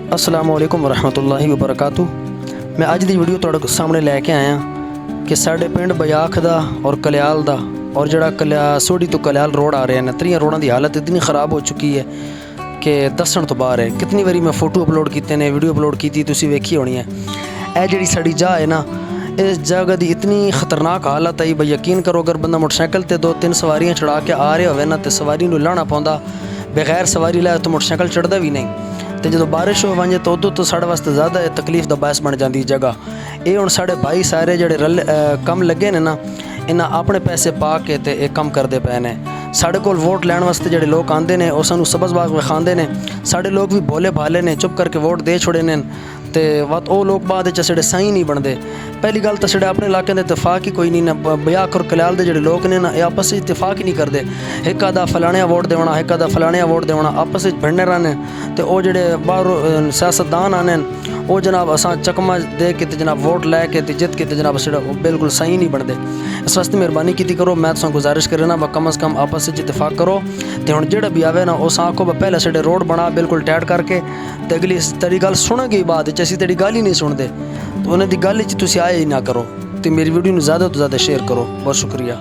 अस्सलाम वालेकुम वरहमतुल्लाहि वबरकातुह। मैं अज दी वीडियो तुहाडे सामने लैके आया कि साडे पिंड बयाख दा और कल्याल दा और जिहड़ा सोडी तो कल्याल रोड आ रहे हैं, त्रियां रोडां दी हालत इतनी ख़राब हो चुकी है कि दस्सण तो बाहर है। कितनी बारी मैं फोटो अपलोड कीते ने, वीडियो अपलोड की, तुसीं वेखी होनी है। यह जिहड़ी साडी जगह है ना, इस जगह की इतनी खतरनाक हालत आई भाई यकीन करो, अगर बंदा मोटरसाइकिल ते 2-3 सवारियां चढ़ा के आ रहा होवे ना तो सवारी नूं लाना पौंदा, बगैर सवारी लाए तो मोटरसाइकिल चढ़दा भी नहीं। तो जो बारिश हो वजे तो उदों तो साढ़े वास्ते ज़्यादा तकलीफ का बायस बन जाती जगह। ये हुण साढ़े भाई सारे जिहड़े कम लगे ने ना, इन्हां अपने पैसे पा के ते ये कम करते पे ने। साढ़े कोल वोट लैण वास्ते जिहड़े लोग आंदे ने वो सानूं सबज़बाग विखांदे ने। साढ़े लोग भी भोले भाले ने, चुप करके वोट दे छोड़े ने ते वो लोग बाद साढ़े सही नहीं बनते। पहली गल तो साढ़े अपने इलाके के इतफाक ही कोई नहीं ना। बयाख और कल्याल के जोड़े लोग ने ना, ये आपस में इतफाक ही नहीं करते। एक आधा फलाने वोट देना, एक आधा फलाने वोट देना, आपस में भिड़ने रहने। तो वो जोड़े बाहर सियासतदान आने वो जनाब असा चकमा दे के जनाब वोट लैके जित के जनाब वो बिल्कुल सही नहीं बनते। इस वास्ते मेहरबानी की करो, मैं तुम गुजारिश करना कम अज़ कम आपस में इतफाक करो। तो हम जो भी आवे ना उस आखो पहले साढ़े रोड बना बिल्कुल टाइट करके, तो अगली तेरी गल सुनेगी बाद असी तेरी गल ही नहीं सुनते, तो उन्हें दी गल तुम आए ही ना करो। तो मेरी वीडियो ज़्यादा तो ज़्यादा शेयर करो। बहुत शुक्रिया।